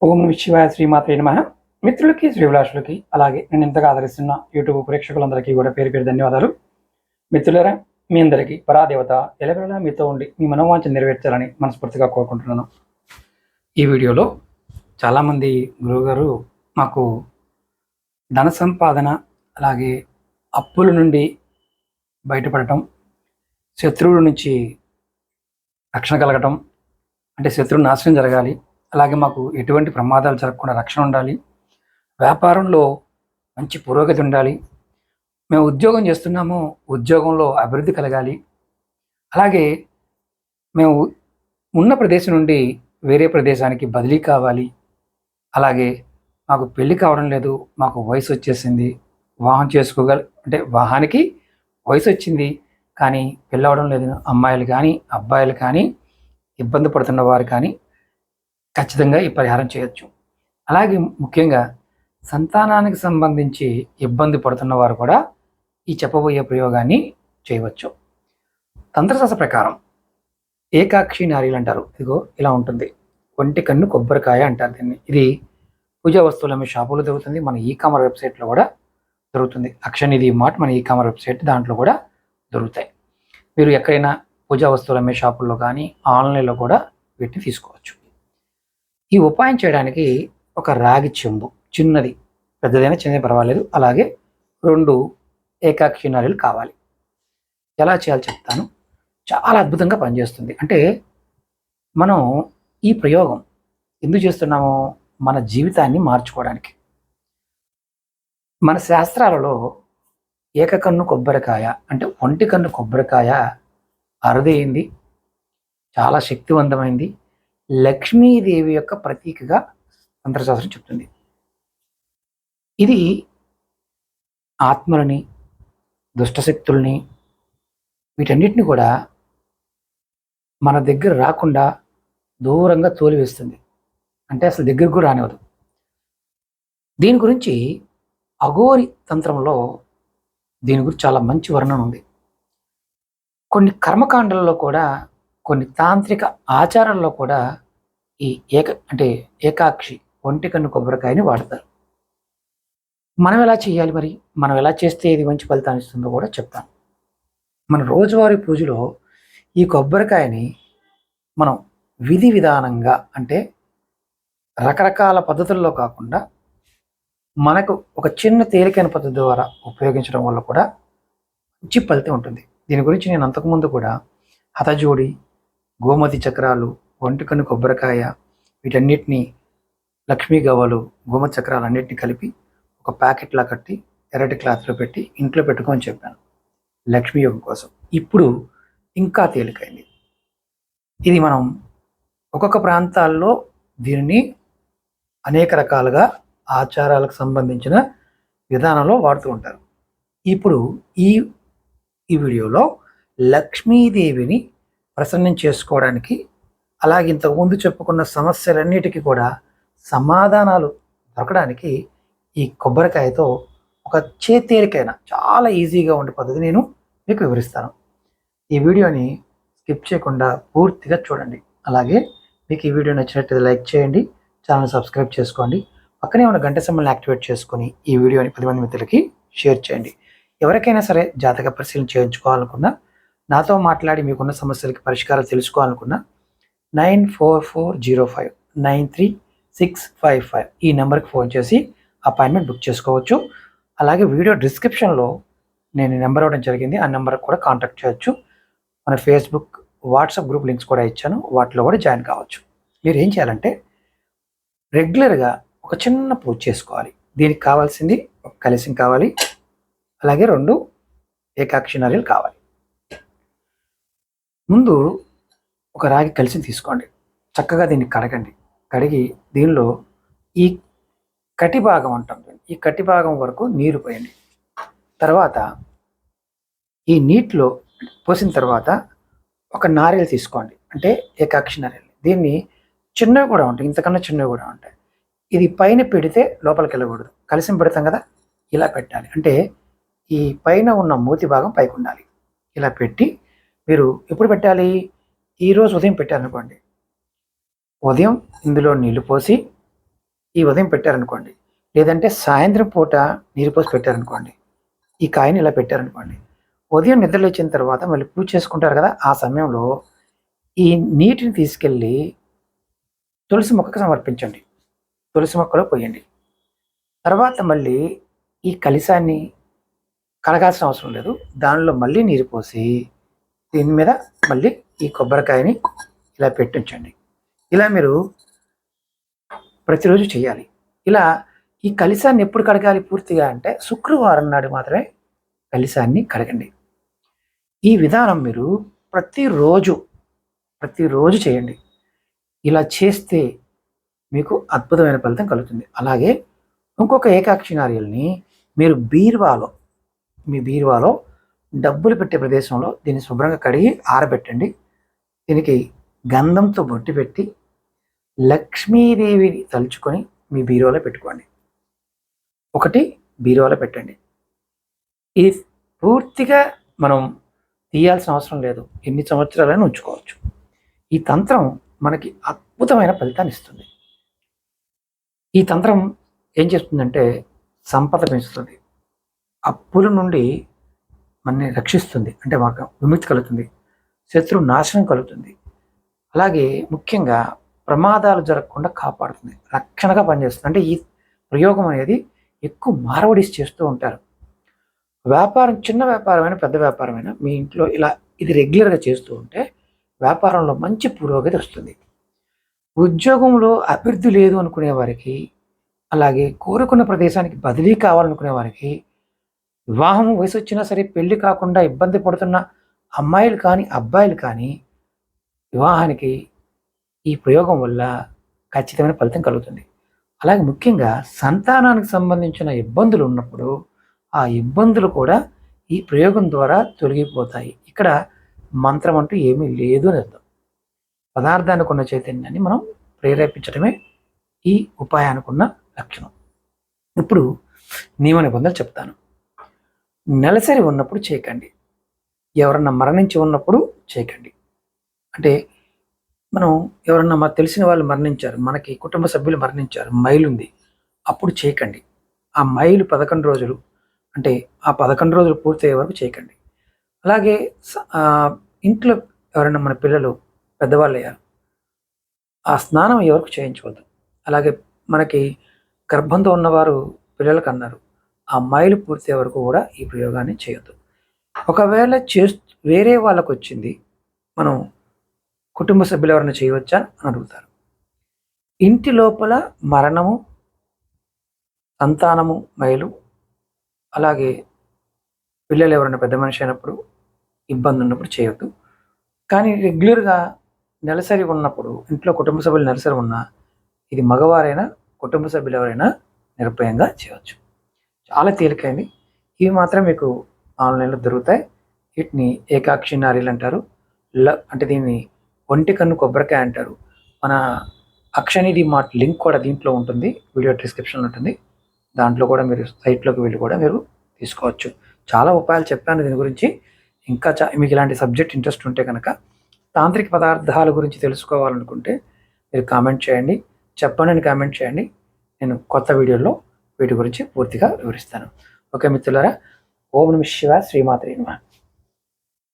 ఓం నమః శివాయ శ్రీమాత్రే నమః. మిత్రులకి, శ్రీభిలాషులకి, అలాగే నేను ఇంతగా ఆదరిస్తున్న యూట్యూబ్ ప్రేక్షకులందరికీ కూడా పేరు పేరు ధన్యవాదాలు. మిత్రులారా, మీ అందరికీ పరాదేవత ఎల్లవేళలా మీతో ఉండి మీ మనోవాంఛ నెరవేర్చాలని మనస్ఫూర్తిగా కోరుకుంటున్నాను. ఈ వీడియోలో చాలామంది గురువుగారు మాకు ధన సంపాదన, అలాగే అప్పుల నుండి బయటపడటం, శత్రువుల నుంచి రక్షణ కలగటం, అంటే శత్రువు నాశనం జరగాలి, అలాగే మాకు ఎటువంటి ప్రమాదాలు జరగకుండా రక్షణ ఉండాలి, వ్యాపారంలో మంచి పురోగతి ఉండాలి, మేము ఉద్యోగం చేస్తున్నాము, ఉద్యోగంలో అభివృద్ధి కలగాలి, అలాగే మేము ఉన్న ప్రదేశం నుండి వేరే ప్రదేశానికి బదిలీ కావాలి, అలాగే మాకు పెళ్ళి కావడం లేదు, మాకు వయసు వచ్చేసింది, వివాహం అంటే వివాహానికి వయసు వచ్చింది కానీ పెళ్ళి అవడం లేదు, అమ్మాయిలు కానీ అబ్బాయిలు కానీ ఇబ్బంది పడుతున్న వారు కానీ ఖచ్చితంగా ఈ పరిహారం చేయొచ్చు. అలాగే ముఖ్యంగా సంతానానికి సంబంధించి ఇబ్బంది పడుతున్న వారు కూడా ఈ చెప్పబోయే ప్రయోగాన్ని చేయవచ్చు. తంత్రశాస్త్ర ప్రకారం ఏకాక్షి నారీలు అంటారు. ఇదిగో ఇలా ఉంటుంది. ఒంటి కన్ను కొబ్బరికాయ అంటారు దీన్ని. ఇది పూజా వస్తువుల మీ షాపులో దొరుకుతుంది, మన ఈ-కామర్ వెబ్సైట్లో కూడా దొరుకుతుంది. అక్షనిధి మార్ట్ మన ఈ-కామర్ వెబ్సైట్, దాంట్లో కూడా దొరుకుతాయి. మీరు ఎక్కడైనా పూజా వస్తువుల మీ షాపుల్లో కానీ ఆన్లైన్లో కూడా వీటిని తీసుకోవచ్చు. ఈ ఉపాయం చేయడానికి ఒక రాగి చెంబు, చిన్నది, పెద్దదైనా చిన్నది పర్వాలేదు, అలాగే 2 ఏకాక్షి నారీలు కావాలి. ఎలా చేయాలో చెప్తాను. చాలా అద్భుతంగా పనిచేస్తుంది. అంటే మనం ఈ ప్రయోగం ఎందుకు చేస్తున్నామో మన జీవితాన్ని మార్చుకోవడానికి. మన శాస్త్రాలలో ఏకకన్ను కొబ్బరికాయ అంటే ఒంటి కన్ను కొబ్బరికాయ అరుదైంది, చాలా శక్తివంతమైంది, లక్ష్మీదేవి యొక్క ప్రతీకగా తంత్రశాస్త్రం చెప్తుంది. ఇది ఆత్మలని, దుష్టశక్తుల్ని, వీటన్నిటిని కూడా మన దగ్గర రాకుండా దూరంగా తోలివేస్తుంది. అంటే అసలు దగ్గరకు కూడా రానివ్వదు. దీని గురించి అఘోరి తంత్రంలో దీని గురించి చాలా మంచి వర్ణన ఉంది. కొన్ని కర్మకాండాలలో కూడా, కొన్ని తాంత్రిక ఆచారాల్లో కూడా ఈ ఏకాక్షి ఒంటి కన్ను కొబ్బరికాయని వాడతారు. మనం ఎలా చేయాలి మరి? మనం ఎలా చేస్తే ఇది మంచి ఫలితాన్ని ఇస్తుందో కూడా చెప్తాను. మన రోజువారీ పూజలో ఈ కొబ్బరికాయని మనం విధి విధానంగా, అంటే రకరకాల పద్ధతుల్లో కాకుండా మనకు ఒక చిన్న తేలికైన పద్ధతి ద్వారా ఉపయోగించడం వల్ల కూడా మంచి ఫలితం ఉంటుంది. దీని గురించి నేను అంతకుముందు కూడా హతజోడి, గోమతి చక్రాలు, ఒంటికన్ను కొబ్బరికాయ, వీటన్నిటిని లక్ష్మీ గవ్వలు, గోమతి చక్రాలు అన్నిటిని కలిపి ఒక ప్యాకెట్లా కట్టి ఎర్రటి క్లాత్లో పెట్టి ఇంట్లో పెట్టుకోమని చెప్పాను, లక్ష్మీ యోగం కోసం. ఇప్పుడు ఇంకా తేలికైంది. ఇది మనం ఒక్కొక్క ప్రాంతాల్లో దీనిని అనేక రకాలుగా ఆచారాలకు సంబంధించిన విధానంలో వాడుతూ ఉంటారు. ఇప్పుడు ఈ వీడియోలో లక్ష్మీదేవిని ప్రసన్నం చేసుకోవడానికి, అలాగే ఇంతకుముందు చెప్పుకున్న సమస్యలన్నిటికీ కూడా సమాధానాలు దొరకడానికి ఈ కొబ్బరికాయతో ఒక తేలికైన చాలా ఈజీగా ఉండే పద్ధతి నేను మీకు వివరిస్తాను. ఈ వీడియోని స్కిప్ చేయకుండా పూర్తిగా చూడండి. అలాగే మీకు ఈ వీడియో నచ్చినట్లయితే లైక్ చేయండి, ఛానల్ సబ్స్క్రైబ్ చేసుకోండి, పక్కనే ఉన్న గంట సింబల్ని యాక్టివేట్ చేసుకొని ఈ వీడియోని 10 మంది మిత్రులకి షేర్ చేయండి. ఎవరికైనా సరే జాతక పరిశీలన చేయించుకోవాలనుకున్నా, నాతో మాట్లాడి మీకున్న సమస్యలకి పరిష్కారాలు తెలుసుకోవాలనుకున్నా 9440593655 ఈ నెంబర్కి ఫోన్ చేసి అపాయింట్మెంట్ బుక్ చేసుకోవచ్చు. అలాగే వీడియో డిస్క్రిప్షన్లో నేను నెంబర్ ఇవ్వడం జరిగింది, ఆ నెంబర్కి కూడా కాంటాక్ట్ చేయొచ్చు. మన ఫేస్బుక్, వాట్సాప్ గ్రూప్ లింక్స్ కూడా ఇచ్చాను, వాటిలో కూడా జాయిన్ కావచ్చు. మీరు ఏం చేయాలంటే రెగ్యులర్గా ఒక చిన్న పూజ చేసుకోవాలి. దీనికి కావాల్సింది ఒక కలశం కావాలి, అలాగే 2 ఏకాక్షి నారీలు కావాలి. ముందు ఒక రాగి కలశం తీసుకోండి, చక్కగా దీన్ని కడగండి. కడిగి దీనిలో ఈ కటి భాగం ఉంటుంది, ఈ కటి భాగం వరకు నీరు పోయండి. తర్వాత ఈ నీటిలో పోసిన తర్వాత ఒక నారీలు తీసుకోండి, అంటే ఏకాక్షి నారీలు. దీన్ని చిన్నవి కూడా ఉంటాయి, ఇంతకన్నా చిన్నవి కూడా ఉంటాయి. ఇది పైన పెడితే లోపలికి వెళ్ళకూడదు. కలశం పెడతాం కదా, ఇలా పెట్టాలి. అంటే ఈ పైన ఉన్న మూతి భాగం పైకి ఉండాలి. ఇలా పెట్టి మీరు ఎప్పుడు పెట్టాలి? ఈరోజు ఉదయం పెట్టారనుకోండి, ఉదయం ఇందులో నీళ్లు పోసి ఈ ఉదయం పెట్టారనుకోండి, లేదంటే సాయంత్రం పూట నీరు పోసి పెట్టారనుకోండి, ఈ కాయని ఇలా పెట్టారనుకోండి, ఉదయం నిద్ర లేచిన తర్వాత మళ్ళీ పూజ చేసుకుంటారు కదా, ఆ సమయంలో ఈ నీటిని తీసుకెళ్ళి తులసి మొక్కకు సమర్పించండి. తులసి మొక్కలో పోయండి. తర్వాత మళ్ళీ ఈ కలశాన్ని కడగాల్సిన అవసరం లేదు. దానిలో మళ్ళీ నీరు పోసి దీని మీద మళ్ళీ ఈ కొబ్బరికాయని ఇలా పెట్టించండి. ఇలా మీరు ప్రతిరోజు చేయాలి. ఇలా ఈ కలశాన్ని ఎప్పుడు కడగాలి పూర్తిగా అంటే శుక్రవారం నాడు మాత్రమే కలశాన్ని కడగండి. ఈ విధానం మీరు ప్రతిరోజు చేయండి. ఇలా చేస్తే మీకు అద్భుతమైన ఫలితం కలుగుతుంది. అలాగే ఇంకొక ఏకాక్షి నారియల్ని మీరు మీ బీరువాలో డబ్బులు పెట్టే ప్రదేశంలో దీన్ని శుభ్రంగా కడిగి ఆరబెట్టండి. దీనికి గంధంతో బొట్టి పెట్టి లక్ష్మీదేవిని తలుచుకొని మీ బీరువాలో పెట్టుకోండి. ఒకటి బీరువాలో పెట్టండి. ఇది పూర్తిగా మనం తీయాల్సిన అవసరం లేదు. ఎన్ని సంవత్సరాలైనా ఉంచుకోవచ్చు. ఈ తంత్రం మనకి అద్భుతమైన ఫలితాన్ని ఇస్తుంది. ఈ తంత్రం ఏం చేస్తుందంటే సంపద పెంచుతుంది, అప్పుల నుండి మనని రక్షిస్తుంది, అంటే మాకు విముక్తి కలుగుతుంది, శత్రు నాశనం కలుగుతుంది. అలాగే ముఖ్యంగా ప్రమాదాలు జరగకుండా కాపాడుతుంది, రక్షణగా పనిచేస్తుంది. అంటే ఈ ప్రయోగం అనేది ఎక్కువ మార్వడీస్ చేస్తూ ఉంటారు. వ్యాపారం, చిన్న వ్యాపారమైనా పెద్ద వ్యాపారమైనా మీ ఇంట్లో ఇలా ఇది రెగ్యులర్గా చేస్తూ ఉంటే వ్యాపారంలో మంచి పురోగతి వస్తుంది. ఉద్యోగంలో అభివృద్ధి లేదు అనుకునే వారికి, అలాగే కోరుకున్న ప్రదేశానికి బదిలీ కావాలనుకునే వారికి, వివాహం వయసు వచ్చినా సరే పెళ్లి కాకుండా ఇబ్బంది పడుతున్న అమ్మాయిలు కానీ అబ్బాయిలు కానీ వివాహానికి ఈ ప్రయోగం వల్ల ఖచ్చితమైన ఫలితం కలుగుతుంది. అలాగే ముఖ్యంగా సంతానానికి సంబంధించిన ఇబ్బందులు ఉన్నప్పుడు ఆ ఇబ్బందులు కూడా ఈ ప్రయోగం ద్వారా తొలగిపోతాయి. ఇక్కడ మంత్రం అంటూ ఏమీ లేదు అని అర్థం. పదార్థానికి ఉన్న చైతన్యాన్ని మనం ప్రేరేపించడమే ఈ ఉపాయానికి ఉన్న లక్షణం. ఇప్పుడు నియమ నిబంధనలు చెప్తాను. నెలసరి ఉన్నప్పుడు చేయకండి. ఎవరన్నా మరణించి ఉన్నప్పుడు చేయకండి. అంటే మనం ఎవరన్నా మాకు తెలిసిన వాళ్ళు మరణించారు, మనకి కుటుంబ సభ్యులు మరణించారు, మైలు ఉంది, అప్పుడు చేయకండి. ఆ మైలు 11 రోజులు, అంటే ఆ 11 రోజులు పూర్తయ్యే వరకు చేయకండి. అలాగే ఇంట్లో ఎవరైనా మన పిల్లలు పెద్దవాళ్ళు అయ్యారు, ఆ స్నానం ఎవరికి చేయించవద్దు. అలాగే మనకి గర్భంతో ఉన్నవారు పిల్లలకు అన్నారు, ఆ మైలు పూర్తయ్యే వరకు కూడా ఈ ప్రయోగాన్ని చేయొద్దు. ఒకవేళ వేరే వాళ్ళకు వచ్చింది, మనం కుటుంబ సభ్యులు ఎవరైనా చేయవచ్చా అని అడుగుతారు. ఇంటి లోపల మరణము, సంతానము, మైలు, అలాగే పిల్లలు ఎవరైనా పెద్ద మనిషి అయినప్పుడు, ఇబ్బంది ఉన్నప్పుడు చేయొద్దు. కానీ రెగ్యులర్గా నెలసరి ఉన్నప్పుడు, ఇంట్లో కుటుంబ సభ్యులు నెలసరి ఉన్నా, ఇది మగవారైనా కుటుంబ సభ్యులు ఎవరైనా నిర్భయంగా చేయవచ్చు. చాలా తేలికైంది. ఇవి మాత్రం మీకు ఆన్లైన్లో దొరుకుతాయి. వీటిని ఏకాక్షి నారీలు అంటారు. అంటే దీన్ని ఒంటి కన్ను కొబ్బరికాయ అంటారు. మన అక్షనిధి మార్ట్ లింక్ కూడా దీంట్లో ఉంటుంది, వీడియో డిస్క్రిప్షన్లో ఉంటుంది. దాంట్లో కూడా మీరు సైట్లోకి వెళ్ళి కూడా మీరు తీసుకోవచ్చు. చాలా ఉపాయాలు చెప్పాను దీని గురించి. ఇంకా మీకు ఇలాంటి సబ్జెక్ట్ ఇంట్రెస్ట్ ఉంటే కనుక, తాంత్రిక పదార్థాల గురించి తెలుసుకోవాలనుకుంటే మీరు కామెంట్ చేయండి, చెప్పండి అని కామెంట్ చేయండి. నేను కొత్త వీడియోలో వీటి గురించి పూర్తిగా వివరిస్తాను. ఓకే మిత్రులారా, ఓం నమః శివాయ, శ్రీమాత్రే నమః.